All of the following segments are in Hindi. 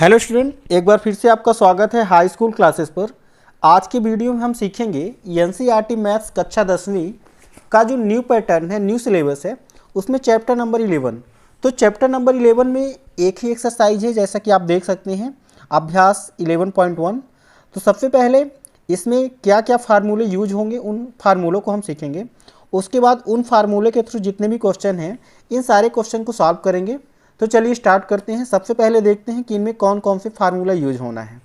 हेलो स्टूडेंट, एक बार फिर से आपका स्वागत है हाई स्कूल क्लासेस पर। आज के वीडियो में हम सीखेंगे एनसीईआरटी मैथ्स कक्षा 10वीं का जो न्यू पैटर्न है, न्यू सिलेबस है, उसमें चैप्टर नंबर 11। तो चैप्टर नंबर 11 में एक ही एक्सरसाइज है, जैसा कि आप देख सकते हैं, अभ्यास 11.1। तो सबसे पहले इसमें क्या क्या फार्मूले यूज होंगे, उन फार्मूलों को हम सीखेंगे। उसके बाद उन फार्मूले के थ्रू जितने भी क्वेश्चन हैं, इन सारे क्वेश्चन को सॉल्व करेंगे। तो चलिए स्टार्ट करते हैं। सबसे पहले देखते हैं कि इनमें कौन कौन से फार्मूला यूज होना है।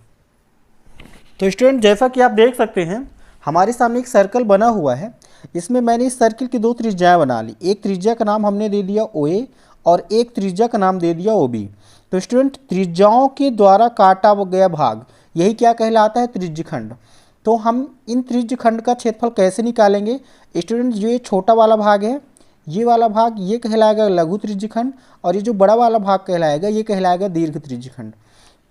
तो स्टूडेंट, जैसा कि आप देख सकते हैं, हमारे सामने एक सर्कल बना हुआ है। इसमें मैंने इस सर्कल की दो त्रिज्याएं बना ली। एक त्रिज्या का नाम हमने दे दिया OA और एक त्रिज्या का नाम दे दिया OB। तो स्टूडेंट, त्रिज्याओं के द्वारा काटा गया भाग, यही क्या कहलाता है? त्रिज्यखंड। तो हम इन त्रिज्यखंड का क्षेत्रफल कैसे निकालेंगे? स्टूडेंट, जो ये छोटा वाला भाग है, ये वाला भाग ये कहलाएगा लघु त्रिज्यखंड, और ये जो बड़ा वाला भाग कहलाएगा ये कहलाएगा दीर्घ त्रिज्यखंड।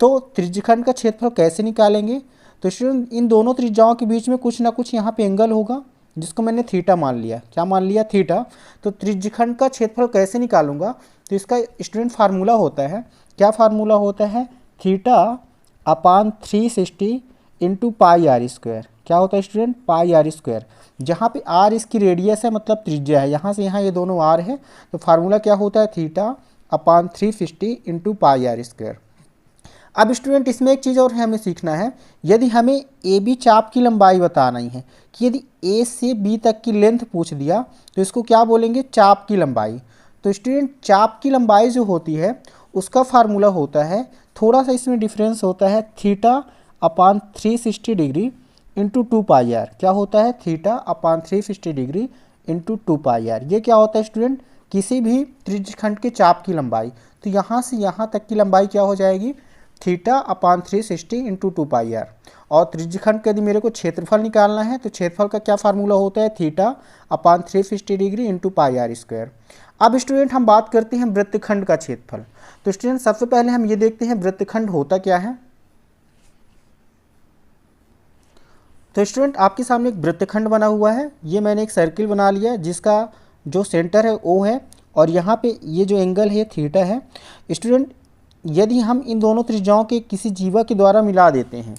तो त्रिज्यखंड का क्षेत्रफल कैसे निकालेंगे? तो स्टूडेंट, इन दोनों त्रिज्याओं के बीच में कुछ ना कुछ यहाँ पे एंगल होगा, जिसको मैंने थीटा मान लिया। क्या मान लिया? थीटा। तो त्रिज्यखंड का क्षेत्रफल कैसे निकालूंगा? तो इसका स्टूडेंट फार्मूला होता है, क्या फार्मूला होता है? Theta upon 360 into pi r square. क्या होता है स्टूडेंट? पाई आर स्क्वायर। जहाँ पे आर इसकी रेडियस है, मतलब त्रिज्या है, यहाँ से यहाँ ये दोनों आर है। तो फार्मूला क्या होता है? Theta upon 360 into pi r square. अब स्टूडेंट, इसमें एक चीज़ और हमें सीखना है। यदि हमें ए बी चाप की लंबाई बताना ही है, कि यदि ए से बी तक की लेंथ पूछ दिया तो इसको क्या बोलेंगे? चाप की लंबाई। तो स्टूडेंट, चाप की लंबाई जो होती है उसका फार्मूला होता है, थोड़ा सा इसमें डिफरेंस होता है, theta upon 360 degree into 2 pi r. क्या होता है? Theta upon 360 degree into 2 pi r. ये क्या होता है स्टूडेंट? किसी भी त्रिज्यखंड के चाप की लंबाई। तो यहाँ से यहाँ तक की लंबाई क्या हो जाएगी? Theta upon 360 into 2 pi r. और त्रिज्यखंड का यदि मेरे को क्षेत्रफल निकालना है तो क्षेत्रफल का क्या फार्मूला होता है? Theta upon 360 degree into pi r square. अब स्टूडेंट, हम बात करते हैं वृत्तखंड का क्षेत्रफल। तो स्टूडेंट, सबसे पहले हम ये देखते हैं वृत्तखंड होता क्या है। तो स्टूडेंट, आपके सामने एक वृत्तखंड बना हुआ है। ये मैंने एक सर्किल बना लिया है, जिसका जो सेंटर है O है, और यहाँ पे ये जो एंगल है थीटा है। स्टूडेंट, यदि हम इन दोनों त्रिज्याओं के किसी जीवा के द्वारा मिला देते हैं,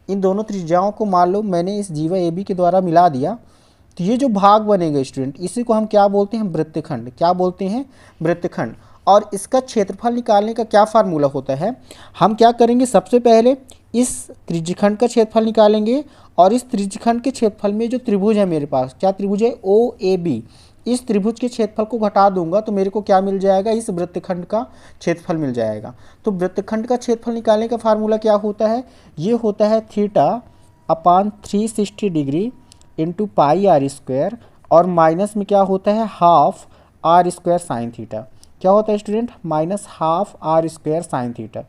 इन दोनों त्रिज्याओं को मान लो मैंने इस जीवा AB के द्वारा मिला दिया, तो ये जो भाग बनेगा स्टूडेंट, इसी को हम क्या बोलते हैं? वृत्तखंड। क्या बोलते हैं? वृत्तखंड। और इसका क्षेत्रफल निकालने का क्या फार्मूला होता है? हम क्या करेंगे? सबसे पहले इस त्रिज्यखंड का क्षेत्रफल निकालेंगे, और इस त्रिज्यखंड के क्षेत्रफल में जो त्रिभुज है मेरे पास, क्या त्रिभुज है? OAB। इस त्रिभुज के क्षेत्रफल को घटा दूंगा तो मेरे को क्या मिल जाएगा? इस वृत्तखंड का क्षेत्रफल मिल जाएगा। तो वृत्तखंड का क्षेत्रफल निकालने का फार्मूला क्या होता है? ये होता है theta upon 360 degree into pi r square, और माइनस में क्या होता है? Half r square sine theta. क्या होता है student? Minus half r square sine theta.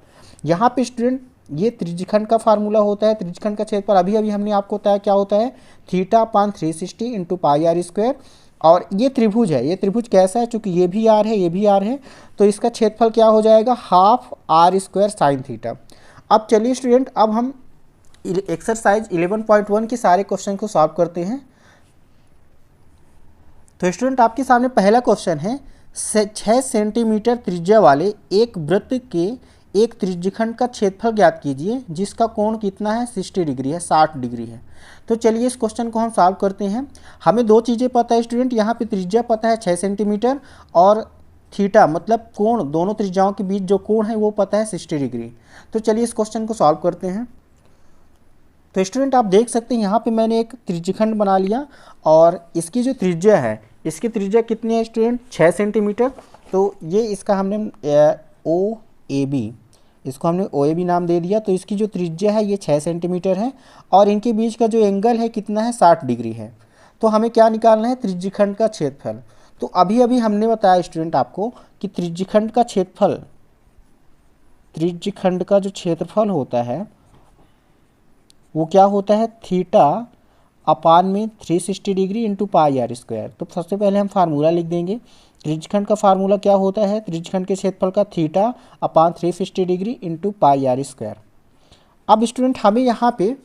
यहाँ पे स्टूडेंट, ये त्रिज्यखंड का फार्मूला होता है। त्रिज्यखंड का क्षेत्रफल अभी अभी हमने आपको बताया क्या होता है? Theta upon 360 into pi r square. और ये त्रिभुज है, ये त्रिभुज कैसा है? चूंकि ये भी आर है, ये भी आर है, तो इसका क्षेत्रफल क्या हो जाएगा? Half r square sine theta. अब चलिए स्टूडेंट, अब हम एक्सरसाइज 11.1 के सारे क्वेश्चन को सॉल्व करते हैं। तो स्टूडेंट, आपके सामने पहला क्वेश्चन है, 6 सेंटीमीटर त्रिज्या वाले एक वृत्त के एक त्रिज्यखंड का क्षेत्रफल ज्ञात कीजिए, जिसका कोण कितना है? 60 डिग्री है, 60 डिग्री है। तो चलिए इस क्वेश्चन को हम सॉल्व करते हैं। हमें दो चीज़ें पता है स्टूडेंट, यहाँ पे त्रिज्या पता है 6 सेंटीमीटर, और थीटा मतलब कोण, दोनों त्रिज्याओं के बीच जो कोण है वो पता है 60 डिग्री। तो चलिए इस क्वेश्चन को सॉल्व करते हैं। तो स्टूडेंट, आप देख सकते हैं यहाँ पे मैंने एक त्रिज्यखंड बना लिया, और इसकी जो त्रिज्या है, इसकी त्रिज्या कितनी है स्टूडेंट? 6 सेंटीमीटर। तो ये इसका हमने OAB, इसको हमने OAB नाम दे दिया। तो इसकी जो त्रिज्या है ये 6 सेंटीमीटर है, और इनके बीच का जो एंगल है कितना है? 60 डिग्री है। तो हमें क्या निकालना है? त्रिज्यखंड का क्षेत्रफल। तो अभी अभी हमने बताया स्टूडेंट आपको कि त्रिज्यखंड का क्षेत्रफल, त्रिज्यखंड का जो क्षेत्रफल होता है वो क्या होता है? थीटा अपान में 360 degree into pi r square. तो सबसे पहले हम फार्मूला लिख देंगे। त्रिज्यखंड का फार्मूला क्या होता है? त्रिज्यखंड के क्षेत्रफल का theta upon 360 degree into pi r square. अब स्टूडेंट, हमें यहाँ पे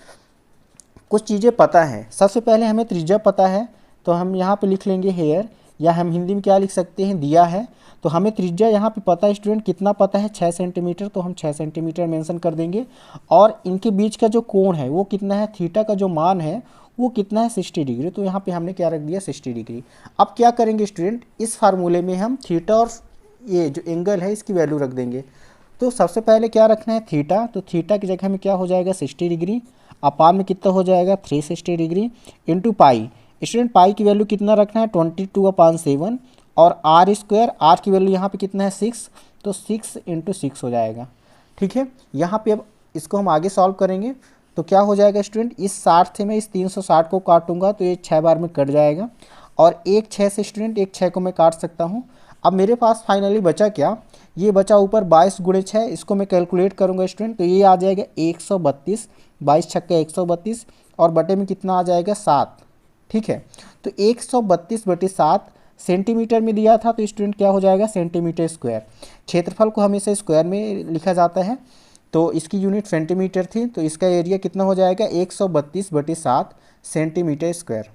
कुछ चीज़ें पता है। सबसे पहले हमें त्रिज्या पता है, तो हम यहाँ पे लिख लेंगे हेयर या हम हिंदी में क्या लिख सकते हैं, दिया है। तो हमें त्रिज्या यहाँ पे पता है स्टूडेंट, कितना पता है, 6 सेंटीमीटर, तो हम 6 सेंटीमीटर मेंशन कर देंगे। और इनके बीच का जो कोण है वो कितना है, थीटा का जो मान है वो कितना है, 60 डिग्री। तो यहाँ पे हमने क्या रख दिया, 60 डिग्री। अब क्या करेंगे स्टूडेंट, इस फार्मूले में हम थीटा और ये जो एंगल है इसकी वैल्यू रख देंगे। तो सबसे पहले क्या रखना है, थीटा। तो थीटा की जगह में क्या हो जाएगा, 60 डिग्री। अपान में कितना हो जाएगा, 360 डिग्री इंटू पाई। स्टूडेंट पाई की वैल्यू कितना रखना है, 22/7। और आर स्क्वायर, आर की वैल्यू यहाँ पे कितना है, 6। तो 6 × 6 हो जाएगा। ठीक है, यहाँ पे अब इसको हम आगे सॉल्व करेंगे। तो क्या हो जाएगा स्टूडेंट, इस 60 से मैं इस 360 को काटूंगा तो ये 6 बार में कट जाएगा। और एक 6 से स्टूडेंट एक 6 को मैं काट सकता हूँ। अब मेरे पास फाइनली बचा क्या, ये बचा ऊपर 22 × 6। इसको मैं कैलकुलेट करूँगा स्टूडेंट, तो ये आ जाएगा 132, 22 छक्के 132, और बटे में कितना आ जाएगा, 7। ठीक है, तो 132/7 सेंटीमीटर में दिया था, तो स्टूडेंट क्या हो जाएगा, सेंटीमीटर स्क्वायर। क्षेत्रफल को हमेशा स्क्वायर में लिखा जाता है, तो इसकी यूनिट सेंटीमीटर थी, तो इसका एरिया कितना हो जाएगा, 132/7 सेंटीमीटर स्क्वायर।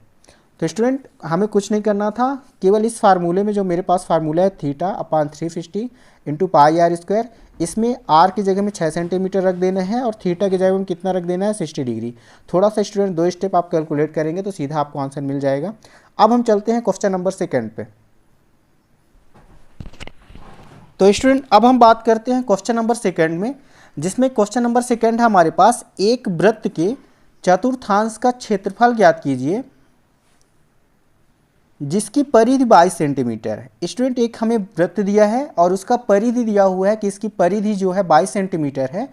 तो स्टूडेंट हमें कुछ नहीं करना था, केवल इस फार्मूले में जो मेरे पास फार्मूला है, theta upon 360 into pi r square, इसमें आर की जगह में 6 सेंटीमीटर रख देना है और थीटा की जगह में कितना रख देना है, 60 डिग्री। थोड़ा सा स्टूडेंट 2 स्टेप आप कैलकुलेट करेंगे तो सीधा आपको आंसर मिल जाएगा। अब हम चलते हैं क्वेश्चन नंबर 2 पे। तो स्टूडेंट अब हम बात करते हैं क्वेश्चन नंबर 2 में, जिसमें क्वेश्चन नंबर 2 है हमारे पास, एक वृत्त के चतुर्थांश का क्षेत्रफल ज्ञात कीजिए जिसकी परिधि 22 सेंटीमीटर है। स्टूडेंट एक हमें वृत्त दिया है और उसका परिधि दिया हुआ है कि इसकी परिधि जो है 22 सेंटीमीटर है।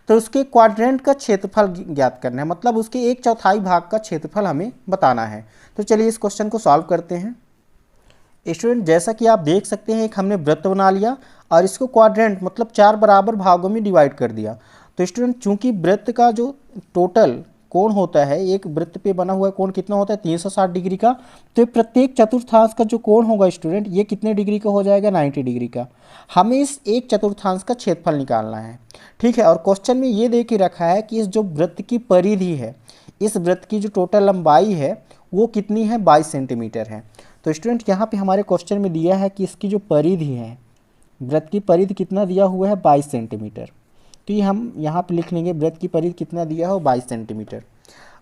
तो उसके क्वाड्रेंट का क्षेत्रफल ज्ञात करना है, मतलब उसके 1/4 भाग का क्षेत्रफल हमें बताना है। तो चलिए इस क्वेश्चन को सॉल्व करते हैं। स्टूडेंट जैसा कि आप देख सकते हैं, एक हमने वृत्त बना लिया और इसको क्वाड्रेंट मतलब 4 बराबर भागों में डिवाइड कर दिया। तो स्टूडेंट चूंकि वृत्त का जो टोटल कोण होता है, एक वृत्त पे बना हुआ कोण कितना होता है, 360 डिग्री का। तो प्रत्येक चतुर्थांश का जो कोण होगा स्टूडेंट, ये कितने डिग्री का हो जाएगा, 90 डिग्री का। हमें इस एक चतुर्थांश का क्षेत्रफल निकालना है। ठीक है, और क्वेश्चन में ये दे के रखा है कि इस जो वृत्त की परिधि है, इस वृत्त की जो टोटल लंबाई है वो कितनी है, 22 सेंटीमीटर है। तो स्टूडेंट यहाँ पे हमारे क्वेश्चन में दिया है कि इसकी जो परिधि है, वृत्त की परिधि कितना दिया हुआ है, 22 सेंटीमीटर। तो ये हम यहाँ पे लिख लेंगे, वृत्त की परिधि कितना दिया हो, 22 सेंटीमीटर।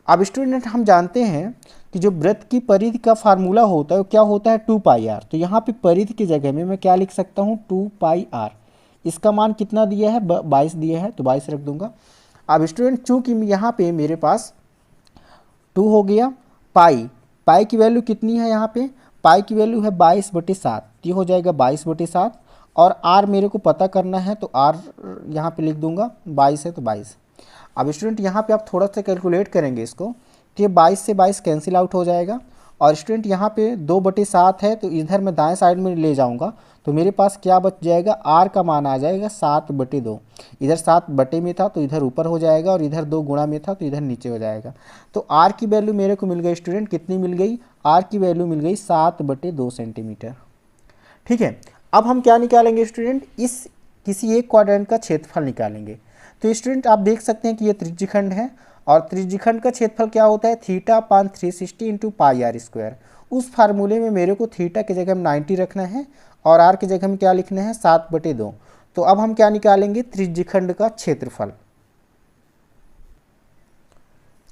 अब स्टूडेंट हम जानते हैं कि जो वृत्त की परिधि का फार्मूला होता है वो क्या होता है, 2πr। तो यहाँ पे परिधि की जगह में मैं क्या लिख सकता हूँ, 2πr। इसका मान कितना दिया है, 22 दिया है, तो 22 रख दूंगा। अब स्टूडेंट चूँकि यहाँ पे मेरे पास 2 हो गया, पाई की वैल्यू कितनी है, यहाँ पे पाई की वैल्यू है 22/7, ये हो जाएगा 22/7। और आर मेरे को पता करना है, तो आर यहाँ पे लिख दूंगा, 22 है तो 22। अब स्टूडेंट यहाँ पे आप थोड़ा सा कैलकुलेट करेंगे इसको, तो ये 22 से 22 कैंसिल आउट हो जाएगा। और स्टूडेंट यहाँ पे 2/7 है, तो इधर मैं दाएं साइड में ले जाऊँगा तो मेरे पास क्या बच जाएगा, आर का मान आ जाएगा 7/2। इधर 7 बटे में था तो इधर ऊपर हो जाएगा, और इधर 2 गुणा में था तो इधर नीचे हो जाएगा। तो आर की वैल्यू मेरे को मिल गई स्टूडेंट, कितनी मिल गई, आर की वैल्यू मिल गई 7/2 सेंटीमीटर। ठीक है, अब हम क्या निकालेंगे स्टूडेंट, इस किसी एक क्वाड्रेंट का क्षेत्रफल निकालेंगे। तो स्टूडेंट आप देख सकते हैं कि ये त्रिज्यखंड है, और त्रिज्यखंड का क्षेत्रफल क्या होता है, theta upon 360 into pi r square. उस फार्मूले में मेरे को थीटा की जगह में 90 रखना है और आर की जगह में क्या लिखना है, 7/2। तो अब हम क्या निकालेंगे, त्रिज्यखंड का क्षेत्रफल।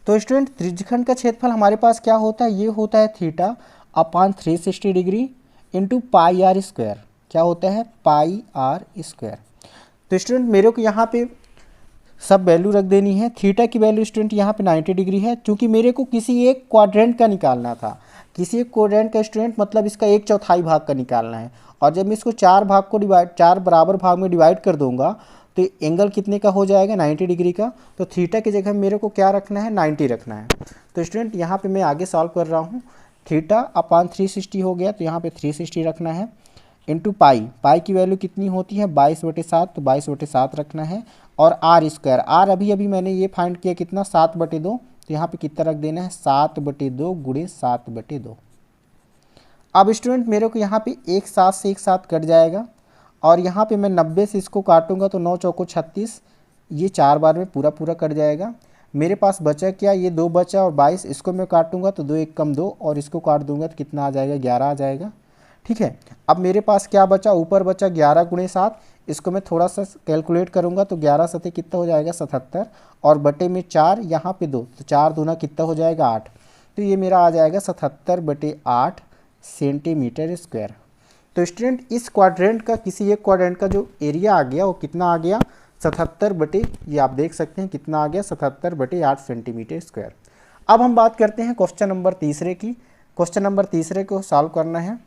तो स्टूडेंट त्रिज्यखंड का क्षेत्रफल हमारे पास क्या होता है, ये होता है theta upon 360 degree into pi r square. क्या होता है, पाई आर स्क्वायर। तो स्टूडेंट मेरे को यहाँ पे सब वैल्यू रख देनी है। थीटा की वैल्यू स्टूडेंट यहाँ पे 90 डिग्री है, क्योंकि मेरे को किसी एक क्वाड्रेंट का निकालना था। किसी एक क्वाड्रेंट का स्टूडेंट मतलब इसका 1/4 भाग का निकालना है। और जब मैं इसको 4 बराबर भाग में डिवाइड कर दूंगा तो एंगल कितने का हो जाएगा, 90 डिग्री का। तो थीटा की जगह मेरे को क्या रखना है, 90 रखना है। तो स्टूडेंट यहाँ पे मैं आगे सॉल्व कर रहा हूँ। थीटा अपान 360 हो गया, तो यहाँ पे 360 रखना है, इंटू पाई की वैल्यू कितनी होती है, 22/7, तो 22/7 रखना है। और आर स्क्वायर, आर अभी मैंने ये फाइंड किया कितना, 7/2। तो यहाँ पे कितना रख देना है, 7/2 गुणे 7/2। अब स्टूडेंट मेरे को यहाँ पे एक साथ से एक साथ कट जाएगा, और यहाँ पे मैं 90 से इसको काटूंगा तो 9 चौको 36, ये 4 बार में पूरा कट जाएगा। मेरे पास बचा क्या, ये 2 बचा, और 22 इसको मैं काटूंगा तो 2 1 कम 2, और इसको काट दूंगा तो कितना आ जाएगा, 11 आ जाएगा। ठीक है। अब मेरे पास क्या बचा, ऊपर बचा 11 गुणे 7, इसको मैं थोड़ा सा कैलकुलेट करूंगा तो 11 सतह कितना हो जाएगा 77, और बटे में 4, यहाँ पे 2, तो 4 दूना कितना हो जाएगा 8, तो ये मेरा आ जाएगा 77/8 सेंटीमीटर स्क्वायर। तो स्टूडेंट इस क्वाड्रेंट का, किसी एक क्वाड्रेंट का जो एरिया आ गया वो कितना आ गया 77 बटे, ये आप देख सकते हैं कितना आ गया 77/8 सेंटीमीटर स्क्वायर। अब हम बात करते हैं क्वेश्चन नंबर तीसरे की। क्वेश्चन नंबर तीसरे को सॉल्व करना है।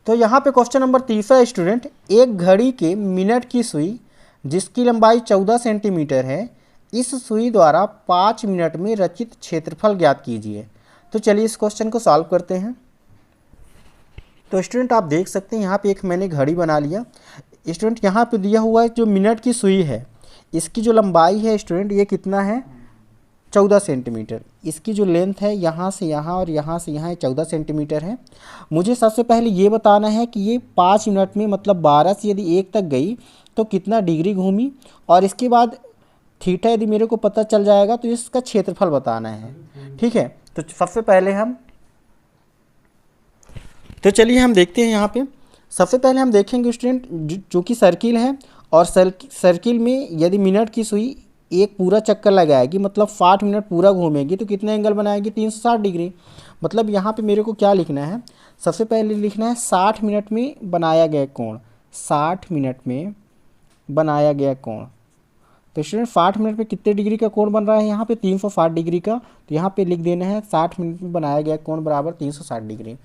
तो यहाँ पे क्वेश्चन नंबर तीसरा स्टूडेंट, एक घड़ी के मिनट की सुई जिसकी लंबाई 14 सेंटीमीटर है, इस सुई द्वारा 5 मिनट में रचित क्षेत्रफल ज्ञात कीजिए। तो चलिए इस क्वेश्चन को सॉल्व करते हैं। तो स्टूडेंट आप देख सकते हैं यहाँ पे एक मैंने घड़ी बना लिया। स्टूडेंट यहाँ पे दिया हुआ है जो मिनट की सुई है, इसकी जो लंबाई है स्टूडेंट ये कितना है 14 सेंटीमीटर। इसकी जो लेंथ है यहाँ से यहाँ और यहाँ से यहाँ 14 सेंटीमीटर है। मुझे सबसे पहले ये बताना है कि ये 5 मिनट में मतलब 12 से यदि 1 तक गई तो कितना डिग्री घूमी, और इसके बाद थीटा यदि मेरे को पता चल जाएगा तो इसका क्षेत्रफल बताना है। ठीक है, तो सबसे पहले हम, तो चलिए हम देखते हैं यहाँ पे। सबसे पहले हम देखेंगे स्टूडेंट जो कि सर्किल है, और सर्किल में यदि मिनट की सुई एक पूरा चक्कर लगाएगी मतलब 60 मिनट पूरा घूमेगी तो कितना एंगल बनाएगी 360 डिग्री। मतलब यहाँ पे मेरे को क्या लिखना है, सबसे पहले लिखना है 60 मिनट में बनाया गया कोण, 60 मिनट में बनाया गया कोण। तो स्टूडेंट 60 मिनट में कितने डिग्री का कोण बन रहा है यहाँ पे 360 डिग्री का, तो यहाँ पे लिख देना है 60 मिनट में बनाया गया कोण बराबर 360 डिग्री।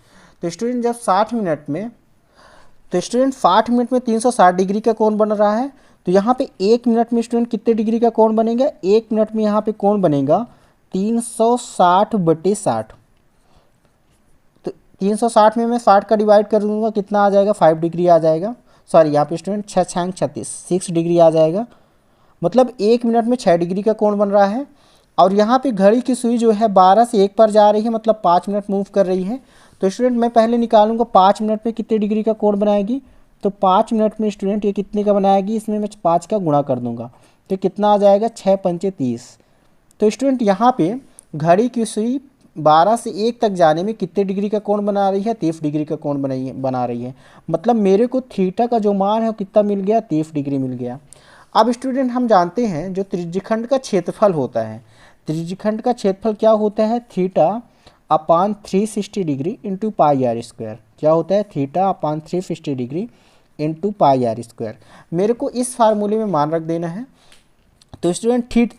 तो स्टूडेंट जब 60 मिनट में, तो स्टूडेंट 60 मिनट में 360 डिग्री का कोण बन रहा है, तो यहाँ पे 1 मिनट में स्टूडेंट कितने डिग्री का कोण बनेगा, 1 मिनट में यहाँ पे कोण बनेगा 360/60। तो 360 में मैं 60 का डिवाइड कर दूंगा, कितना आ जाएगा 5 डिग्री आ जाएगा। सॉरी यहाँ पे स्टूडेंट 6×36 6 डिग्री आ जाएगा। मतलब 1 मिनट में 6 डिग्री का कोण बन रहा है। और यहाँ पे घड़ी की सुई जो है 12 से 1 पर जा रही है, मतलब 5 मिनट मूव कर रही है। तो स्टूडेंट मैं पहले निकालूंगा 5 मिनट में कितने डिग्री का कोण बनाएगी, तो 5 मिनट में स्टूडेंट ये कितने का बनाएगी, इसमें मैं 5 का गुणा कर दूंगा तो कितना आ जाएगा 6×5 30। तो स्टूडेंट यहाँ पे घड़ी की सुई 12 से 1 तक जाने में कितने डिग्री का कोण बना रही है, 30 डिग्री का कोण बना रही है। मतलब मेरे को थीटा का जो मान है वो कितना मिल गया 30 डिग्री मिल गया। अब स्टूडेंट हम जानते हैं जो त्रिज्यखंड का क्षेत्रफल होता है, त्रिज्यखंड का क्षेत्रफल क्या होता है, θ/360 डिग्री इंटू πr²। क्या होता है, θ/360 डिग्री इंटू πr²। मेरे को इस फार्मूले में मान रख देना है। तो स्टूडेंट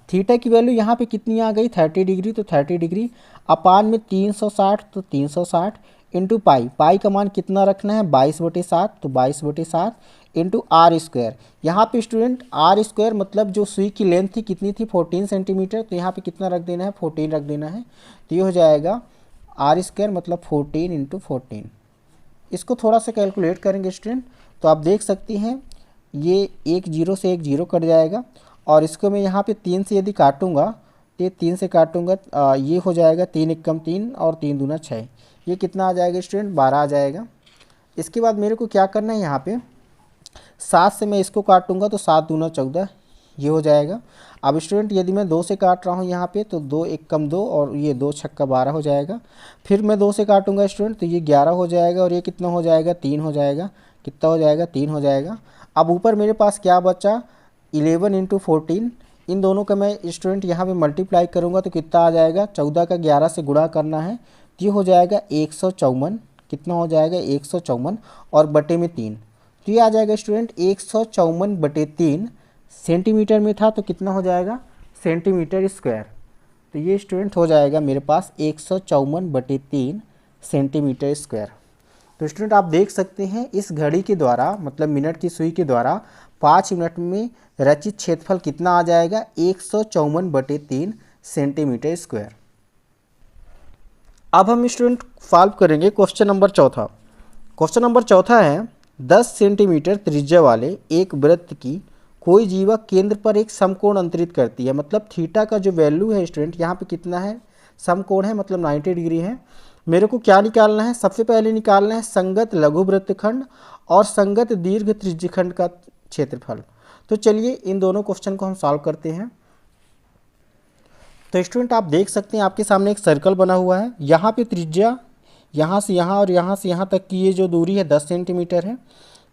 थीटा की वैल्यू यहाँ पे कितनी आ गई 30 डिग्री, तो 30 डिग्री अपान में 360 तो 360 इंटू पाई का मान कितना रखना है 22/7, तो 22/7 इंटू r²। यहाँ पे स्टूडेंट r² मतलब जो सुई की लेंथ थी कितनी थी 14 सेंटीमीटर, तो यहाँ पे कितना रख देना है 14 रख देना है। तो ये हो जाएगा r² मतलब 14 इंटू 14। इसको थोड़ा सा कैलकुलेट करेंगे स्टूडेंट तो आप देख सकती हैं ये 1 0 से 1 0 कट जाएगा, और इसको मैं यहाँ पे 3 से यदि काटूंगा तो ये 3 से काटूंगा ये हो जाएगा 3 × 3 और 3 दूना 6, ये कितना आ जाएगा स्टूडेंट 12 आ जाएगा। इसके बाद मेरे को क्या करना है, यहाँ पे 7 से मैं इसको काटूंगा तो 7 दूना 14 ये हो जाएगा। अब स्टूडेंट यदि मैं 2 से काट रहा हूँ यहाँ पे तो 2 1 कम 2 और ये 2 छक्का 12 हो जाएगा। फिर मैं 2 से काटूंगा स्टूडेंट तो ये 11 हो जाएगा, और ये कितना हो जाएगा 3 हो जाएगा, कितना हो जाएगा 3 हो जाएगा। अब ऊपर मेरे पास क्या बचा 11 इंटू 14, इन दोनों का मैं स्टूडेंट यहाँ पे मल्टीप्लाई करूँगा तो कितना आ जाएगा 14 का 11 से गुणा करना है तो ये हो जाएगा 154, कितना हो जाएगा 154 और बटे में 3, तो ये आ जाएगा स्टूडेंट 154/3 सेंटीमीटर में था तो कितना हो जाएगा सेंटीमीटर स्क्वायर। तो ये स्टूडेंट हो जाएगा मेरे पास 154/3 सेंटीमीटर स्क्वायर। तो स्टूडेंट आप देख सकते हैं इस घड़ी के द्वारा मतलब मिनट की सुई के द्वारा 5 मिनट में रचित क्षेत्रफल कितना आ जाएगा 154/3 सेंटीमीटर स्क्वायर। अब हम स्टूडेंट सॉल्व करेंगे क्वेश्चन नंबर चौथा। क्वेश्चन नंबर चौथा है 10 सेंटीमीटर त्रिज्या वाले एक वृत्त की कोई जीवा केंद्र पर एक समकोण अंतरित करती है। मतलब थीटा का जो वैल्यू है स्टूडेंट यहाँ पे कितना है समकोण है मतलब 90 डिग्री है। मेरे को क्या निकालना है, सबसे पहले निकालना है संगत लघु वृत्तखंड और संगत दीर्घ त्रिज्यखंड का क्षेत्रफल। तो चलिए इन दोनों क्वेश्चन को हम सॉल्व करते हैं। तो स्टूडेंट आप देख सकते हैं आपके सामने एक सर्कल बना हुआ है, यहाँ पे त्रिज्या यहाँ से यहाँ और यहाँ से यहाँ तक की ये जो दूरी है 10 सेंटीमीटर है।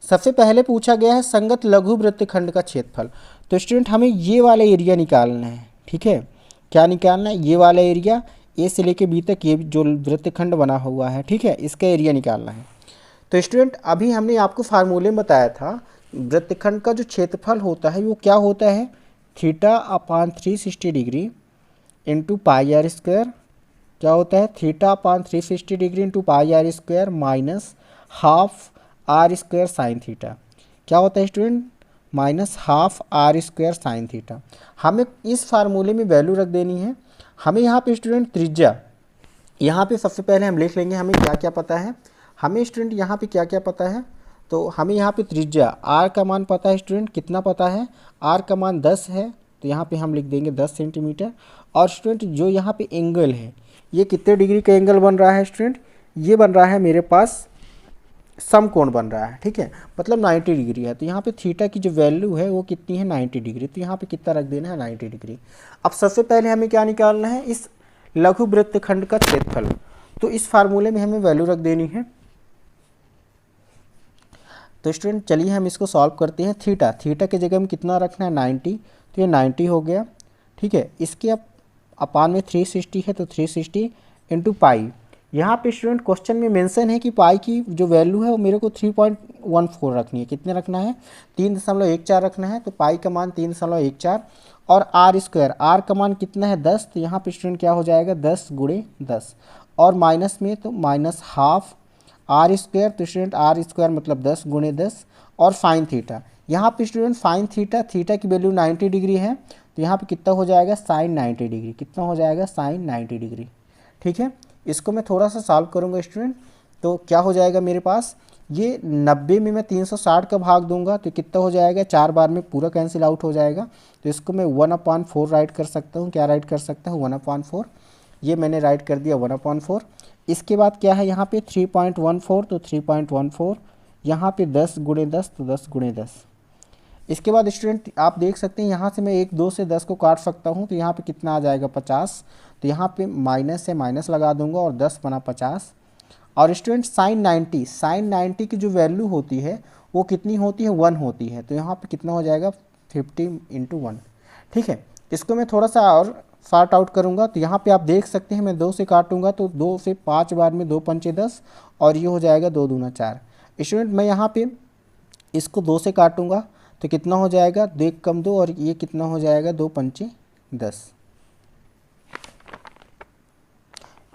सबसे पहले पूछा गया है संगत लघु वृत्तखंड का क्षेत्रफल। तो स्टूडेंट हमें ये वाला एरिया निकालना है, ठीक है। क्या निकालना है? ये वाला एरिया, ए से लेके बी तक ये जो वृत्तखंड बना हुआ है, ठीक है, इसका एरिया निकालना है। तो स्टूडेंट अभी हमने आपको फार्मूले में बताया था वृत्तखंड का जो क्षेत्रफल होता है वो क्या होता है, theta upon 360 degree into pi r square. क्या होता है? Theta upon 360 degree into pi r square minus half r square sine theta. क्या होता है student? Minus half r square sine theta. हमें इस फार्मूले में वैल्यू रख देनी है। हमें यहाँ पे स्टूडेंट त्रिज्या, यहाँ पे सबसे पहले हम लिख लेंगे हमें क्या क्या पता है। हमें स्टूडेंट यहाँ पे क्या क्या पता है, तो हमें यहाँ पे त्रिज्या आर का मान पता है स्टूडेंट, कितना पता है? आर का मान 10 है, तो यहाँ पे हम लिख देंगे 10 सेंटीमीटर। और स्टूडेंट जो यहाँ पे एंगल है, ये कितने डिग्री का एंगल बन रहा है स्टूडेंट? ये बन रहा है मेरे पास समकोण बन रहा है, ठीक है, मतलब 90 डिग्री है। तो यहाँ पे थीटा की जो वैल्यू है वो कितनी है? 90 डिग्री। तो यहाँ पे कितना रख देना है? 90 डिग्री। अब सबसे पहले हमें क्या निकालना है? इस लघु वृत्तखंड का क्षेत्रफल। तो इस फार्मूले में हमें वैल्यू रख देनी है। तो स्टूडेंट चलिए हम इसको सॉल्व करते हैं। थीटा, थीटा की जगह में कितना रखना है? 90। तो ये 90 हो गया, ठीक है। इसके अब अपान में 360 है, तो 360 इंटू पाई। यहाँ पे स्टूडेंट क्वेश्चन में मेंशन है कि पाई की जो वैल्यू है वो मेरे को 3.14 रखनी है। कितने रखना है? 3.14 रखना है। तो पाई का मान 3.14 और आर स्क्वायर, आर का मान कितना है? 10। तो यहाँ पे स्टूडेंट क्या हो जाएगा? 10 गुणे 10 और माइनस में तो माइनस हाफ आर स्क्वायर। तो स्टूडेंट आर स्क्वायर मतलब 10 गुणे 10 और फाइन थीटा। यहाँ पे स्टूडेंट फाइन थीटा, थीटा की वैल्यू 90 डिग्री है, तो यहाँ पे कितना हो जाएगा? Sine 90 degree. कितना हो जाएगा? साइन 90 डिग्री, ठीक है। इसको मैं थोड़ा सा सॉल्व करूँगा स्टूडेंट, तो क्या हो जाएगा मेरे पास? ये 90 में मैं 360 का भाग दूंगा तो कितना हो जाएगा? 4 बार में पूरा कैंसिल आउट हो जाएगा। तो इसको मैं 1/4 राइट कर सकता हूँ। क्या राइट कर सकता हूँ? 1/4। ये मैंने राइट कर दिया 1/4। इसके बाद क्या है यहाँ पे? 3.14, तो 3.14। यहाँ पे 10 गुणे 10, तो 10 गुणे 10। इसके बाद स्टूडेंट आप देख सकते हैं यहाँ से मैं 1 2 से 10 को काट सकता हूँ, तो यहाँ पे कितना आ जाएगा? 50। तो यहाँ पे माइनस से माइनस लगा दूंगा और 10 बना 50। और स्टूडेंट साइन 90, साइन 90 की जो वैल्यू होती है वो कितनी होती है? 1 होती है। तो यहाँ पे कितना हो जाएगा? 50 × 1, ठीक है। इसको मैं थोड़ा सा और सॉर्ट आउट करूँगा। तो यहाँ पे आप देख सकते हैं मैं 2 से काटूंगा तो 2 से 5 बार में 2 पंचे 10 और ये हो जाएगा 2 दूना 4। स्टूडेंट मैं यहाँ पे इसको 2 से काटूंगा तो कितना हो जाएगा? 2 कम 2 और ये कितना हो जाएगा? 2 पंचे 10।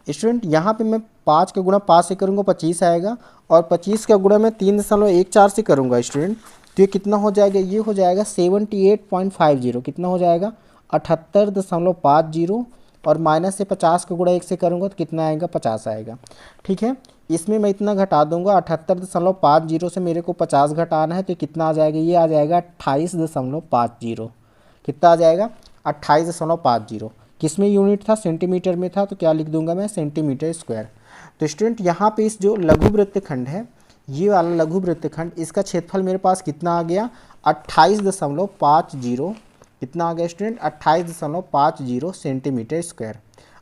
स्टूडेंट यहाँ पे मैं 5 का गुणा 5 से करूँगा 25 आएगा और 25 का गुणा मैं 3.14 से करूँगा स्टूडेंट, तो ये कितना हो जाएगा? ये हो जाएगा 78.50। कितना हो जाएगा? 78.50 और माइनस से 50 का गुणा 1 से करूँगा तो कितना आएगा? 50 आएगा, ठीक है। इसमें मैं इतना घटा दूंगा, 78.50 से मेरे को 50 घटाना है तो कितना आ जाएगा? ये आ जाएगा 28.50। कितना आ जाएगा? 28.50। किस में यूनिट था? सेंटीमीटर में था, तो क्या लिख दूंगा मैं? Centimetre square. तो स्टूडेंट यहाँ पे इस जो लघु वृत्तखंड है, ये वाला लघु वृत्तखंड, इसका क्षेत्रफल मेरे पास कितना आ गया? 28.50। कितना आ गया स्टूडेंट? 28.50 centimetre square.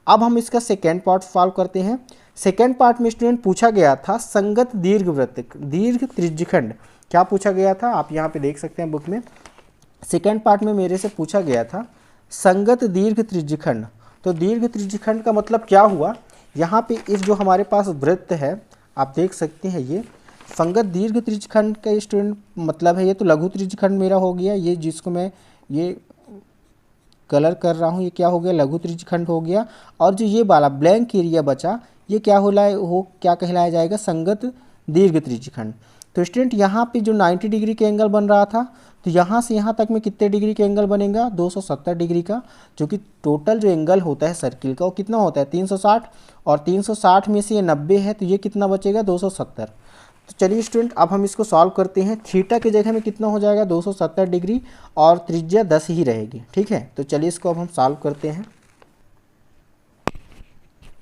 अब हम इसका सेकेंड पार्ट सॉल्व करते हैं। सेकेंड पार्ट में स्टूडेंट पूछा गया था संगत दीर्घ त्रिज्यखंड। क्या पूछा गया था? आप यहाँ पे देख सकते हैं बुक में। सेकेंड पार्ट में मेरे से पूछा गया था संगत दीर्घ त्रिज्यखंड। तो दीर्घ त्रिज्यखंड का मतलब क्या हुआ? यहाँ पे इस जो हमारे पास वृत्त है आप देख सकते हैं, ये संगत दीर्घ त्रिज्यखंड का स्टूडेंट मतलब है। ये तो लघु त्रिज्यखंड मेरा हो गया, ये जिसको मैं ये कलर कर रहा हूँ ये क्या हो गया? लघु त्रिज्यखंड हो गया। और जो ये वाला ब्लैंक एरिया बचा ये क्या हो क्या कहलाया जाएगा? संगत दीर्घ त्रिज्यखंड। तो स्टूडेंट यहाँ पे जो 90 डिग्री के एंगल बन रहा था, तो यहाँ से यहाँ तक में कितने डिग्री के एंगल बनेगा? 270 डिग्री का, जो कि टोटल जो एंगल होता है सर्किल का वो कितना होता है? 360। और 360 में से ये 90 है तो ये कितना बचेगा? 270। तो चलिए स्टूडेंट अब हम इसको सॉल्व करते हैं। थीटा की जगह में कितना हो जाएगा? 270 डिग्री और त्रिज्या 10 ही रहेगी, ठीक है। तो चलिए इसको अब हम सॉल्व करते हैं।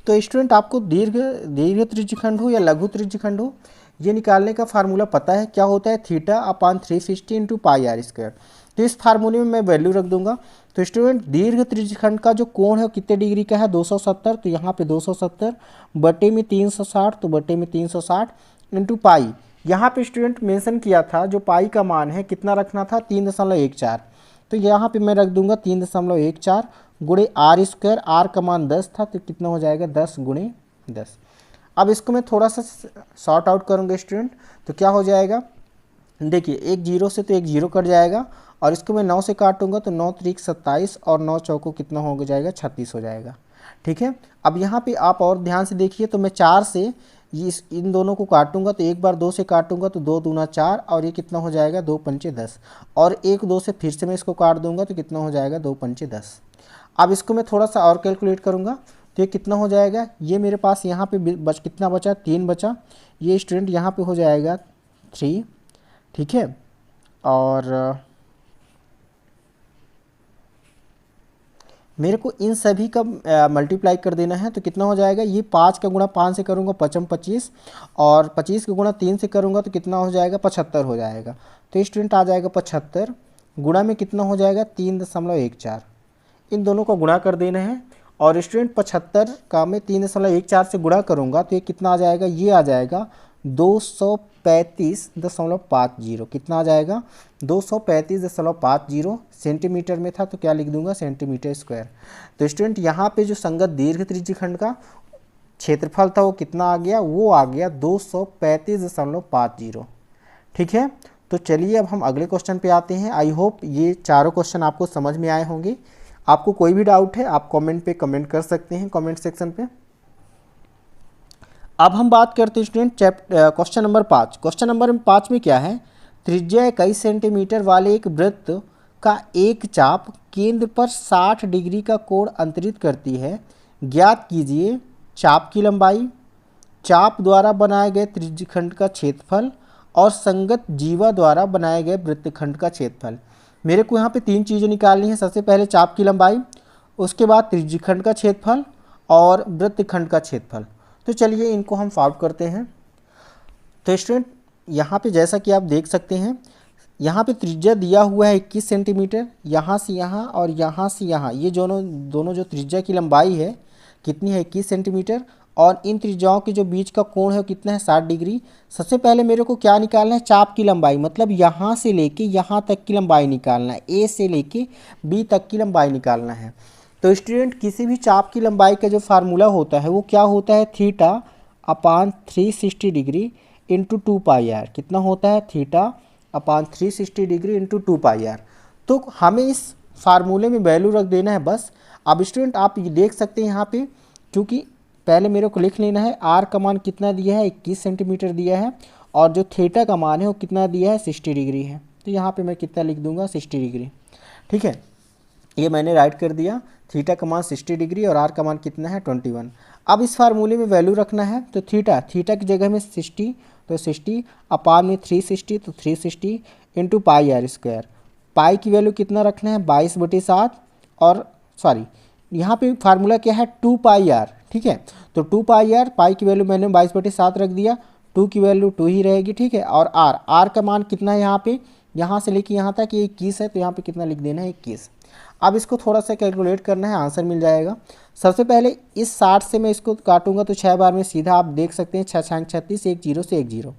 तो स्टूडेंट आपको दीर्घ त्रिज्यखंड हो या लघु त्रिज्यखंड हो, ये निकालने का फार्मूला पता है। क्या होता है? Theta upon 360 into pi r square. तो इस फार्मूले में मैं वैल्यू रख दूंगा। तो स्टूडेंट दीर्घ त्रिज्यखंड का जो कोण है वो कितने डिग्री का है, 270। तो यहाँ पे 270 बटे में 360, तो बटे में 360 इंटू पाई। यहाँ पे स्टूडेंट मेंशन किया था जो पाई का मान है कितना रखना था, 3.14। तो यहाँ पे मैं रख दूंगा 3.14 गुणे आर स्क्वायर। आर का मान 10 था तो कितना हो जाएगा 10 गुणे 10। अब इसको मैं थोड़ा सा सॉर्ट आउट करूँगा स्टूडेंट, तो क्या हो जाएगा, देखिए एक जीरो से तो एक जीरो कट जाएगा और इसको मैं 9 से काटूंगा तो 9 त्रिक 27 और 9 चौको कितना हो जाएगा 36 हो जाएगा। ठीक है, अब यहाँ पे आप और ध्यान से देखिए, तो मैं 4 से इन दोनों को काटूंगा तो एक बार 2 से काटूंगा तो 2 दूना 4 और ये कितना हो जाएगा 2 पंचे 10 और 1 2 से फिर से मैं इसको काट दूंगा तो कितना हो जाएगा 2 पंचे 10। अब इसको मैं थोड़ा सा और कैलकुलेट करूँगा तो ये कितना हो जाएगा, ये मेरे पास यहाँ पे कितना बचा 3 बचा, ये स्टूडेंट यहाँ पे हो जाएगा 3। ठीक है, और मेरे को इन सभी का मल्टीप्लाई कर देना है तो कितना हो जाएगा, ये 5 का गुणा 5 से करूँगा 5 25 और 25 का गुणा 3 से करूँगा तो कितना हो जाएगा 75 हो जाएगा। तो स्टूडेंट आ जाएगा 75 गुणा में कितना हो जाएगा 3.14। इन दोनों को गुणा कर देना है और स्टूडेंट 75 का मैं 3.14 से गुणा करूँगा तो ये कितना आ जाएगा, ये आ जाएगा 235.50। कितना आ जाएगा 235.50 सेंटीमीटर में था तो क्या लिख दूंगा सेंटीमीटर स्क्वायर। तो स्टूडेंट यहाँ पे जो संगत दीर्घ त्रिज्यखंड का क्षेत्रफल था वो कितना आ गया, वो आ गया 235.50। ठीक है, तो चलिए अब हम अगले क्वेश्चन पे आते हैं। आई होप ये चारों क्वेश्चन आपको समझ में आए होंगे। आपको कोई भी डाउट है आप कमेंट पे कमेंट कर सकते हैं, कमेंट सेक्शन पे। अब हम बात करते हैं student question number 5। Question number 5 में क्या है, त्रिज्या 21 सेंटीमीटर वाले एक वृत्त का एक चाप केंद्र पर 60 डिग्री का कोण अंतरित करती है। ज्ञात कीजिए चाप की लंबाई, चाप द्वारा बनाए गए त्रिज्यखंड का क्षेत्रफल और संगत जीवा द्वारा बनाए गए वृत्तखंड का क्षेत्रफल। मेरे को यहाँ पे 3 चीज़ें निकालनी है। सबसे पहले चाप की लंबाई, उसके बाद त्रिज्यखंड का क्षेत्रफल और वृत्तखंड का क्षेत्रफल। तो चलिए इनको हम सॉल्व करते हैं। तो स्टूडेंट यहाँ पे जैसा कि आप देख सकते हैं, यहाँ पे त्रिज्या दिया हुआ है 21 सेंटीमीटर, यहाँ से यहाँ और यहाँ से यहाँ, ये दोनों जो त्रिज्या की लंबाई है कितनी है 21 सेंटीमीटर और इन त्रिज्याओं के जो बीच का कोण है वो कितना है 60 डिग्री। सबसे पहले मेरे को क्या निकालना है, चाप की लंबाई, मतलब यहाँ से लेके यहाँ तक की लंबाई निकालना है, ए से लेके बी तक की लंबाई निकालना है। तो स्टूडेंट किसी भी चाप की लंबाई का जो फार्मूला होता है वो क्या होता है, theta upon 360 degree into 2 pi r. कितना होता है, theta upon 360 degree into 2 pi r. तो हमें इस फार्मूले में वैल्यू रख देना है बस। अब स्टूडेंट आप ये देख सकते हैं यहाँ पे, क्योंकि पहले मेरे को लिख लेना है आर का मान कितना दिया है 21 सेंटीमीटर दिया है और जो थीटा का मान है वो कितना दिया है 60 डिग्री है। तो यहाँ पे मैं कितना लिख दूंगा 60 डिग्री। ठीक है, ये मैंने राइट कर दिया, थीटा का मान 60 डिग्री और आर का मान कितना है 21। अब इस फार्मूले में वैल्यू रखना है तो थीटा की जगह में 60, तो 60 अपान में 360 तो 360 इंटू पाई आर स्क्वायर। पाई की वैल्यू कितना रखना है 22/7 और सॉरी यहाँ पे फार्मूला क्या है 2 पाई आर। ठीक है, तो 2 पाई आर, पाई की वैल्यू मैंने 22/7 रख दिया, 2 की वैल्यू 2 ही रहेगी। ठीक है, और आर का मान कितना है यहाँ पे, यहाँ से लेके यहाँ तक ये 21 है तो यहाँ पे कितना लिख देना है 21। अब इसको थोड़ा सा कैलकुलेट करना है, आंसर मिल जाएगा। सबसे पहले इस 60 से मैं इसको काटूंगा तो 6 बार में सीधा आप देख सकते हैं 6 6 36, 1 0 से 1 0।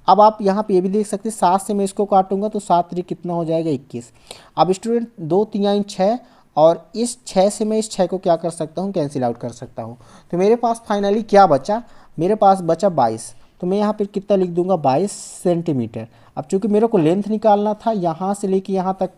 अब आप यहाँ पे ये भी देख सकते हैं 7 से मैं इसको काटूंगा तो 7 3 कितना हो जाएगा 21। अब स्टूडेंट 2 3 6 और इस 6 से मैं इस 6 को क्या कर सकता हूँ, कैंसिल आउट कर सकता हूँ। तो मेरे पास फाइनली क्या बचा, मेरे पास बचा 22। तो मैं यहाँ पर कितना लिख दूंगा 22 सेंटीमीटर। अब चूँकि मेरे को लेंथ निकालना था यहाँ से लेके यहाँ तक,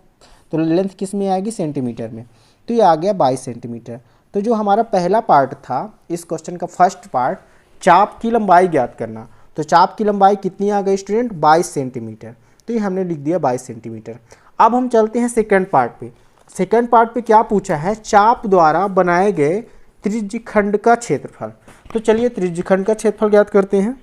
तो लेंथ किस में आएगी सेंटीमीटर में, तो ये आ गया 22 सेंटीमीटर। तो जो हमारा पहला पार्ट था इस क्वेश्चन का फर्स्ट पार्ट, चाप की लंबाई ज्ञात करना, तो चाप की लंबाई कितनी आ गई स्टूडेंट 22 सेंटीमीटर। तो ये हमने लिख दिया 22 सेंटीमीटर। अब हम चलते हैं सेकंड पार्ट पे। सेकंड पार्ट पे क्या पूछा है, चाप द्वारा बनाए गए त्रिज्यखंड का क्षेत्रफल। तो चलिए त्रिज्यखंड का क्षेत्रफल ज्ञात करते हैं।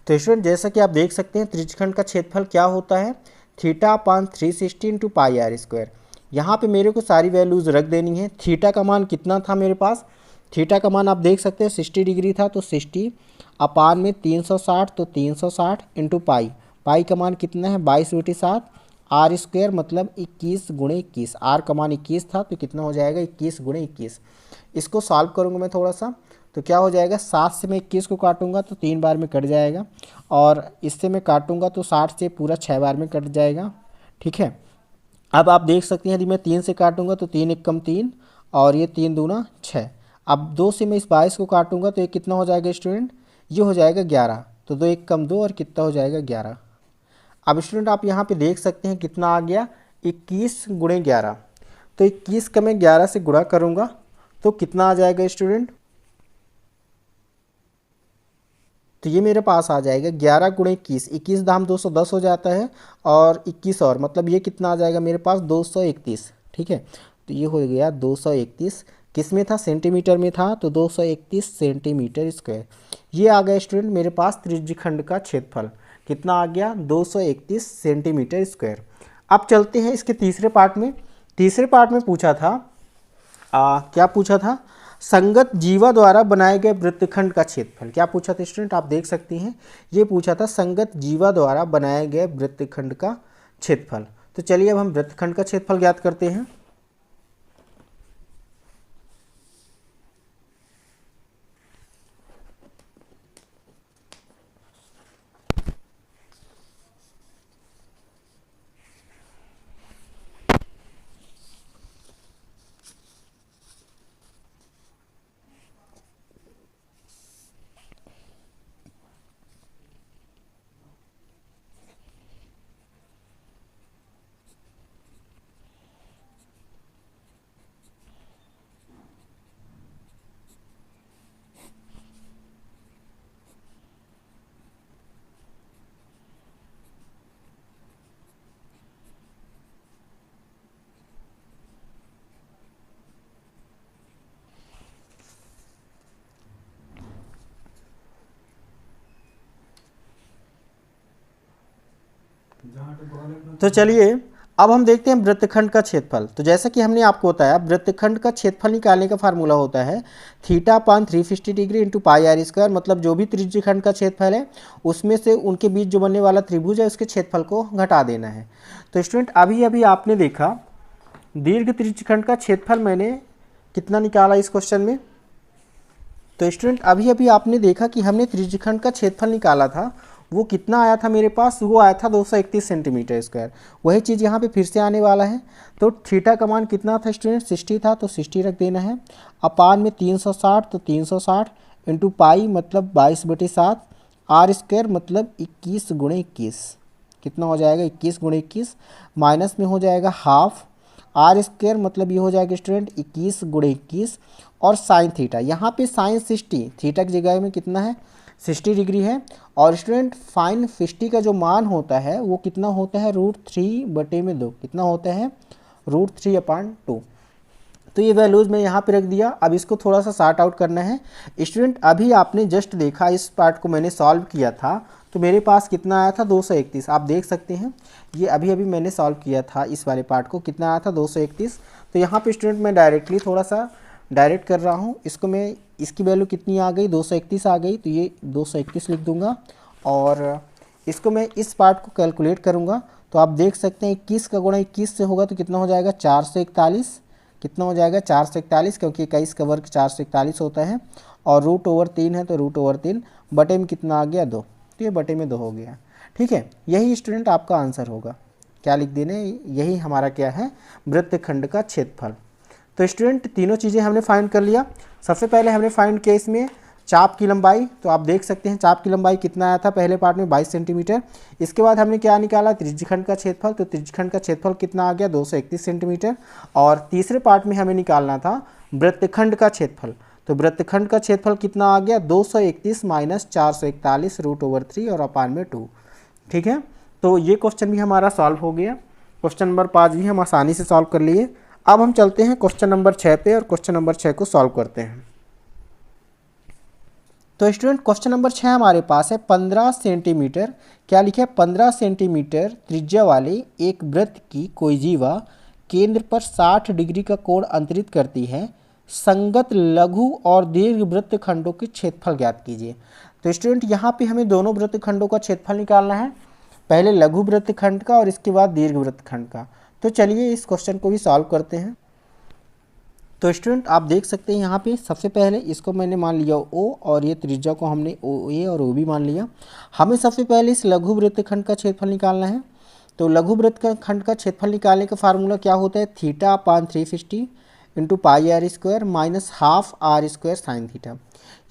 तो स्टूडेंट जैसा कि आप देख सकते हैं त्रिज्यखंड का क्षेत्रफल क्या होता है, theta upon 360 into pi r square. यहाँ पे मेरे को सारी वैल्यूज़ रख देनी है। थीटा का मान कितना था मेरे पास, थीटा का मान आप देख सकते हैं 60 डिग्री था तो 60 अपान में 360 तो 360 इंटू पाई, पाई का मान कितना है 22/7 आर स्क्वायर मतलब 21 गुणे 21, आर का मान 21 था तो कितना हो जाएगा 21 गुणे 21। इसको सॉल्व करूँगा मैं थोड़ा सा, तो क्या हो जाएगा 7 से मैं 21 को काटूंगा तो 3 बार में कट जाएगा, और इससे मैं काटूंगा तो 60 से पूरा 6 बार में कट जाएगा। ठीक है, अब आप देख सकते हैं यदि मैं 3 से काटूंगा तो 3 एक कम 3, और ये 3 दूना 6। अब 2 से मैं इस 22 को काटूंगा तो ये कितना हो जाएगा स्टूडेंट, ये हो जाएगा 11, तो 2 एक कम 2 और कितना हो जाएगा 11। अब स्टूडेंट आप यहाँ पे देख सकते हैं कितना आ गया 21 गुणे 11, तो 21 का मैं 11 से गुणा करूँगा तो कितना आ जाएगा स्टूडेंट, तो ये मेरे पास आ जाएगा 11 गुणे 21, 21 दाम 210 हो जाता है, और 21 और मतलब ये कितना आ जाएगा मेरे पास 231। ठीक है, तो ये हो गया 231, किस में था सेंटीमीटर में था, तो 231 सेंटीमीटर स्क्वायर। ये आ गया स्टूडेंट मेरे पास त्रिज्यखंड का क्षेत्रफल, कितना आ गया 231 सेंटीमीटर स्क्वायर। अब चलते हैं इसके तीसरे पार्ट में। तीसरे पार्ट में पूछा था क्या पूछा था, संगत जीवा द्वारा बनाए गए वृत्तखंड का क्षेत्रफल। क्या पूछा था स्टूडेंट, आप देख सकते हैं ये पूछा था संगत जीवा द्वारा बनाए गए वृत्तखंड का क्षेत्रफल। तो चलिए अब हम वृत्तखंड का क्षेत्रफल ज्ञात करते हैं। तो चलिए अब हम देखते हैं वृत्तखंड का क्षेत्रफल। तो जैसा कि हमने आपको बताया वृत्तखंड का क्षेत्रफल निकालने का फार्मूला होता है theta upon 360 degree into pi r square, मतलब जो भी त्रिज्यखंड का क्षेत्रफल है उसमें से उनके बीच जो बनने वाला त्रिभुज है उसके क्षेत्रफल को घटा देना है। तो स्टूडेंट अभी अभी आपने देखा दीर्घ त्रिज्यखंड का क्षेत्रफल मैंने कितना निकाला इस क्वेश्चन में। तो स्टूडेंट अभी अभी आपने देखा कि हमने त्रिज्यखंड का क्षेत्रफल निकाला था, वो कितना आया था मेरे पास, वो आया था 231 सेंटीमीटर स्क्वायर। वही चीज़ यहाँ पे फिर से आने वाला है। तो थीटा का मान कितना था स्टूडेंट, 60 था तो 60 रख देना है, अपान में 360 तो 360 इंटू पाई मतलब 22/7, आर स्क्वायर मतलब 21 गुणे 21, कितना हो जाएगा 21 गुणे 21, माइनस में हो जाएगा हाफ, आर स्क्वायर मतलब ये हो जाएगा स्टूडेंट 21 गुणे 21, और साइन थीटा, यहाँ पे साइन 60 थीटा की जगह में कितना है 60 डिग्री है, और स्टूडेंट फाइन 50 का जो मान होता है वो कितना होता है √3/2, कितना होता है √3/2। तो ये वैल्यूज़ मैं यहाँ पे रख दिया। अब इसको थोड़ा सा सॉर्ट आउट करना है। स्टूडेंट अभी आपने जस्ट देखा इस पार्ट को मैंने सॉल्व किया था तो मेरे पास कितना आया था 231, आप देख सकते हैं ये अभी अभी मैंने सॉल्व किया था इस वाले पार्ट को, कितना आया था 231। तो यहाँ पे स्टूडेंट मैं डायरेक्टली थोड़ा सा डायरेक्ट कर रहा हूँ, इसको मैं इसकी वैल्यू कितनी आ गई 231 आ गई, तो ये 231 लिख दूंगा, और इसको मैं इस पार्ट को कैलकुलेट करूँगा तो आप देख सकते हैं 21 का गुणा 21 से होगा तो कितना हो जाएगा 441, कितना हो जाएगा 441, क्योंकि 21 का वर्ग 441 होता है, और √3 है तो √3 बटे में कितना आ गया 2, तो ये बटे में 2 हो गया। ठीक है, यही स्टूडेंट आपका आंसर होगा। क्या लिख देने, यही हमारा क्या है वृत्तखंड का क्षेत्रफल। तो स्टूडेंट तीनों चीज़ें हमने फाइंड कर लिया। सबसे पहले हमने फाइंड किया इसमें चाप की लंबाई, तो आप देख सकते हैं चाप की लंबाई कितना आया था पहले पार्ट में 22 सेंटीमीटर। इसके बाद हमने क्या निकाला त्रिज्यखंड का क्षेत्रफल, तो त्रिज्यखंड का क्षेत्रफल कितना आ गया 231 सेंटीमीटर। और तीसरे पार्ट में हमें निकालना था वृत्तखंड का क्षेत्रफल, तो वृत्तखंड का क्षेत्रफल कितना आ गया 231 माइनस 441 √3 और अपान में 2। ठीक है, तो ये क्वेश्चन भी हमारा सॉल्व हो गया। क्वेश्चन नंबर 5 भी हम आसानी से सॉल्व कर लिए। अब हम चलते हैं क्वेश्चन नंबर 6 पे और क्वेश्चन नंबर 6 को सॉल्व करते हैं। तो स्टूडेंट क्वेश्चन नंबर 6 हमारे पास है 15 सेंटीमीटर, क्या लिखे 15 सेंटीमीटर त्रिज्या वाले एक वृत्त की कोई जीवा केंद्र पर 60 डिग्री का कोण अंतरित करती है, संगत लघु और दीर्घ वृत्तखंडों के क्षेत्रफल ज्ञात कीजिए। तो स्टूडेंट यहाँ पे हमें दोनों वृत्तखंडों का क्षेत्रफल निकालना है। पहले लघु वृत्तखंड का और इसके बाद दीर्घ वृत्तखंड का। तो चलिए इस क्वेश्चन को भी सॉल्व करते हैं। तो स्टूडेंट आप देख सकते हैं यहाँ पे सबसे पहले इसको मैंने मान लिया O और ये त्रिज्या को हमने OA और OB मान लिया। हमें सबसे पहले इस लघु वृत्तखंड का क्षेत्रफल निकालना है। तो लघु वृत्तखंड का क्षेत्रफल निकालने का फार्मूला क्या होता है, theta upon 360 into pi r square minus half r square sine theta.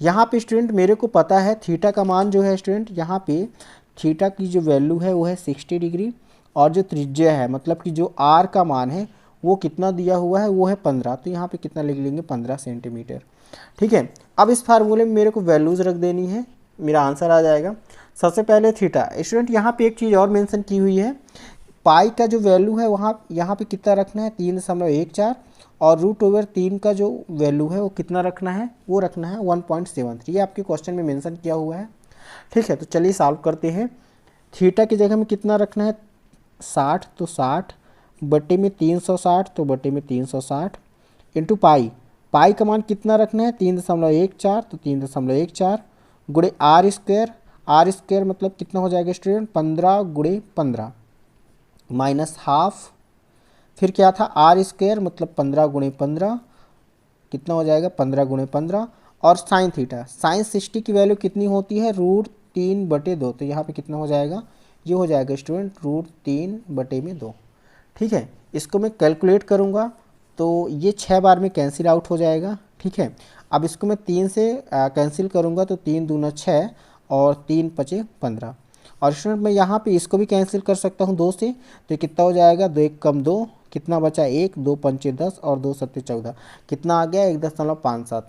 यहाँ पे स्टूडेंट मेरे को पता है थीटा का मान जो है स्टूडेंट, यहाँ पे थीटा की जो वैल्यू है वो है 60 डिग्री और जो त्रिज्या है मतलब कि जो आर का मान है वो कितना दिया हुआ है वो है 15। तो यहाँ पे कितना लिख लेंगे 15 सेंटीमीटर। ठीक है, अब इस फार्मूले में मेरे को वैल्यूज़ रख देनी है, मेरा आंसर आ जाएगा। सबसे पहले थीटा, स्टूडेंट यहाँ पे एक चीज़ और मेंशन की हुई है, पाई का जो वैल्यू है वहाँ यहाँ पे कितना रखना है 3.14 और √3 का जो वैल्यू है वो कितना रखना है, वो रखना है 1.73। ये आपके क्वेश्चन में मेंशन किया हुआ है। ठीक है, तो चलिए सॉल्व करते हैं। थीटा की जगह में कितना रखना है 60, तो 60 बटे में 360 तो बटे में 360 इंटू पाई, पाई का मान कितना रखना है 3.14 तो 3.14 गुणे आर स्क्वायर मतलब कितना हो जाएगा स्टूडेंट 15 गुणे 15 माइनस हाफ, फिर क्या था आर स्क्वायर मतलब 15 गुणे 15 कितना हो जाएगा 15 गुणे 15 और साइन थीटा, साइन 60 की वैल्यू कितनी होती है √3/2। तो यहाँ पे कितना हो जाएगा, ये हो जाएगा स्टूडेंट √3/2। ठीक है, इसको मैं कैलकुलेट करूँगा तो ये 6 बार में कैंसिल आउट हो जाएगा। ठीक है, अब इसको मैं 3 से कैंसिल करूँगा तो 3 दूना 6 और 3 पचे 15 और स्टूडेंट मैं यहाँ पे इसको भी कैंसिल कर सकता हूँ 2 से, तो कितना हो जाएगा 2 1 कम 2 कितना बचा 1, 2 पंचे 10 और 2 सत्ते 14 कितना आ गया 1.57।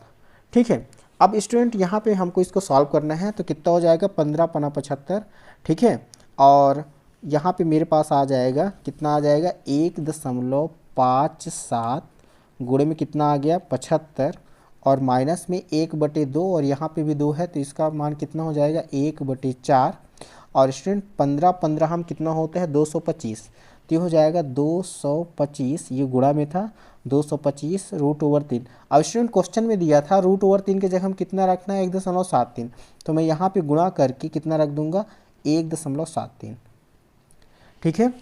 ठीक है, अब स्टूडेंट यहाँ पे हमको इसको सॉल्व करना है तो कितना हो जाएगा 15 पना 75। ठीक है, और यहाँ पे मेरे पास आ जाएगा कितना आ जाएगा 1.57 गुणे में कितना आ गया 75 और माइनस में 1/2 और यहाँ पे भी 2 है तो इसका मान कितना हो जाएगा 1/4 और स्टूडेंट 15 हम कितना होता है 225 तो ये हो जाएगा 225, ये गुणा में था 225 √3। अब स्टूडेंट क्वेश्चन में दिया था √3 के जगह हम कितना रखना है 1.73 तो मैं यहाँ पे गुणा करके कितना रख दूंगा 1.73। ठीक है,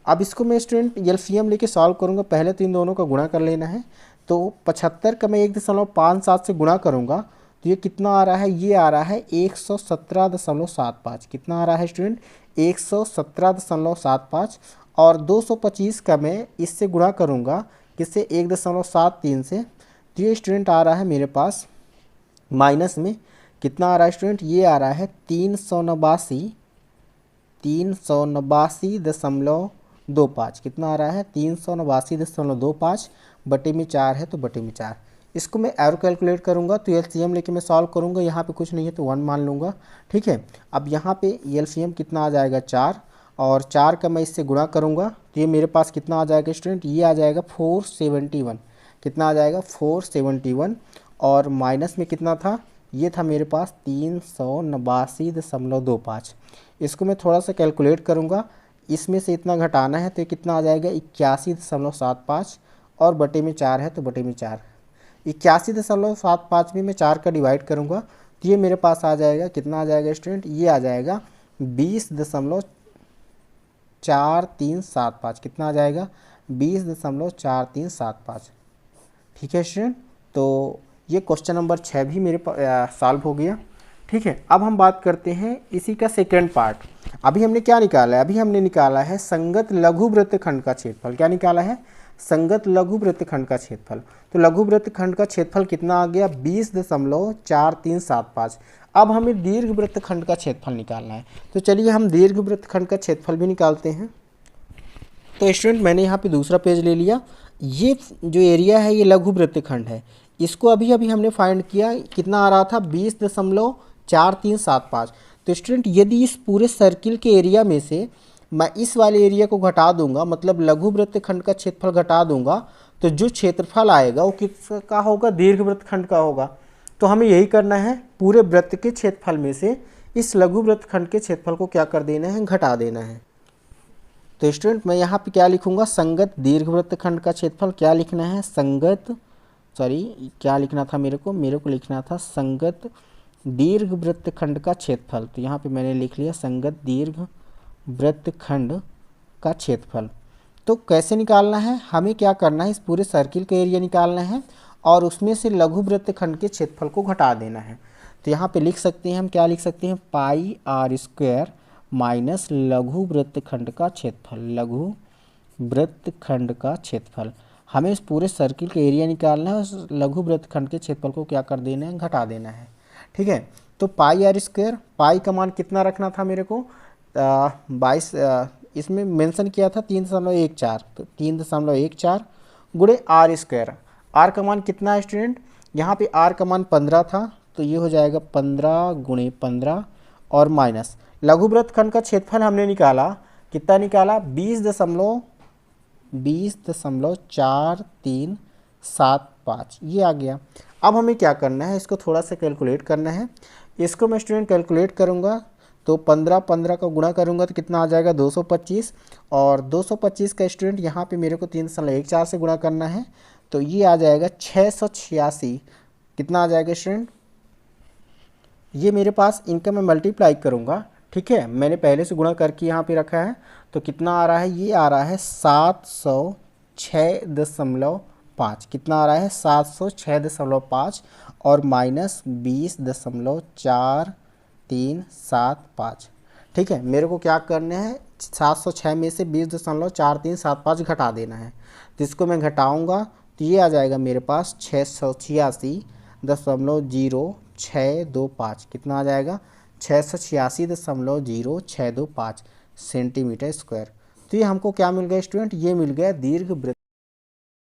अब इसको मैं स्टूडेंट एलसीएम लेके सॉल्व करूँगा, पहले तो इन दोनों का गुणा कर लेना है। तो 75 का मैं 1.57 से गुणा करूँगा तो ये कितना आ रहा है, ये आ रहा है 117.75। कितना आ रहा है स्टूडेंट 117.75 और 225 का मैं इससे गुणा करूँगा किससे 1.73 से, तो ये स्टूडेंट आ रहा है मेरे पास माइनस में कितना आ रहा है स्टूडेंट, ये आ रहा है 389.25 कितना आ रहा है 389.25 बटे में 4 है तो बटे में 4। इसको मैं एरो कैलकुलेट करूंगा तो एलसीएम लेके मैं सॉल्व करूंगा, यहाँ पे कुछ नहीं है तो 1 मान लूँगा। ठीक है, अब यहाँ पे एलसीएम कितना आ जाएगा 4 और 4 का मैं इससे गुणा करूंगा तो ये मेरे पास कितना आ जाएगा स्टूडेंट, ये आ जाएगा 471। कितना आ जाएगा 471 और माइनस में कितना था, ये था मेरे पास 389.25। इसको मैं थोड़ा सा कैलकुलेट करूँगा, इसमें से इतना घटाना है तो कितना आ जाएगा 81.75 और बटे में 4 है तो बटे में 4। 81.75 में मैं 4 का डिवाइड करूँगा तो ये मेरे पास आ जाएगा कितना आ जाएगा स्टूडेंट, ये आ जाएगा 20.4375। कितना आ जाएगा 20.4375। ठीक है स्टूडेंट, तो ये क्वेश्चन नंबर 6 भी मेरे सॉल्व हो गया। ठीक है, अब हम बात करते हैं इसी का सेकेंड पार्ट। अभी हमने क्या निकाला है, अभी हमने निकाला है संगत लघु वृत्तखंड का क्षेत्रफल। क्या निकाला है, संगत लघु वृत्तखंड का क्षेत्रफल। तो लघु वृत्तखंड का क्षेत्रफल कितना आ गया 20.4375। अब हमें दीर्घ वृत्तखंड का क्षेत्रफल निकालना है, तो चलिए हम दीर्घ वृत्तखंड का क्षेत्रफल भी निकालते हैं। तो स्टूडेंट मैंने यहाँ पे दूसरा पेज ले लिया, ये जो एरिया है ये लघु वृत्तखंड है, इसको अभी हमने फाइंड किया कितना आ रहा था 20.4375। तो स्टूडेंट यदि इस पूरे सर्किल के एरिया में से मैं इस वाले एरिया को घटा दूंगा, मतलब लघु वृत्तखंड का क्षेत्रफल घटा दूंगा, तो जो क्षेत्रफल आएगा वो किसका होगा, दीर्घ वृत्तखंड का होगा। तो हमें यही करना है, पूरे वृत्त के क्षेत्रफल में से इस लघु वृत्तखंड के क्षेत्रफल को क्या कर देना है, घटा देना है। तो स्टूडेंट मैं यहाँ पे क्या लिखूंगा, संगत दीर्घ वृत्तखंड का क्षेत्रफल। क्या लिखना है, संगत, सॉरी क्या लिखना था मेरे को लिखना था संगत दीर्घ वृत्तखंड का क्षेत्रफल। तो यहाँ पे मैंने लिख लिया संगत दीर्घ वृत्तखंड का क्षेत्रफल। तो कैसे निकालना है, हमें क्या करना है, इस पूरे सर्किल का एरिया निकालना है और उसमें से लघु वृत्तखंड के क्षेत्रफल को घटा देना है। तो यहाँ पे लिख सकते हैं हम, क्या लिख सकते हैं, पाई आर स्क्वायर माइनस लघु वृत्तखंड का क्षेत्रफल, लघु वृत्तखंड का क्षेत्रफल। हमें इस पूरे सर्किल का एरिया निकालना है, उस लघु वृत्तखंड के क्षेत्रफल को क्या कर देना है, घटा देना है। ठीक है, तो पाई आर स्क्वायर, पाई का मान कितना रखना था मेरे को, 22, इसमें मेंशन किया था 3.14, तो 3.14 गुणे आर स्क्वायर। आर का मान कितना है स्टूडेंट, यहाँ पे आर का मान 15 था, तो ये हो जाएगा 15 गुणे 15 और माइनस लघु वृत्तखंड का क्षेत्रफल हमने निकाला, कितना निकाला, 20.4375 ये आ गया। अब हमें क्या करना है, इसको थोड़ा सा कैलकुलेट करना है। इसको मैं स्टूडेंट कैलकुलेट करूँगा तो 15 का गुणा करूँगा तो कितना आ जाएगा, 225, और 225 का स्टूडेंट यहाँ पे मेरे को 3.14 से गुणा करना है, तो ये आ जाएगा 686। कितना आ जाएगा स्टूडेंट, ये मेरे पास इनका मैं मल्टीप्लाई करूँगा, ठीक है, मैंने पहले से गुणा करके यहाँ पे रखा है, तो कितना आ रहा है, ये आ रहा है 706.5, कितना आ रहा है 706.5 और माइनस 20.4375। ठीक है, मेरे को क्या करना है, 706 में से 20.4375 घटा देना है, तो इसको मैं घटाऊँगा तो ये आ जाएगा मेरे पास 686.0625, कितना आ जाएगा, 686.0625 सेंटीमीटर स्क्वायर। तो ये हमको क्या मिल गया स्टूडेंट, ये मिल गया दीर्घवृत्त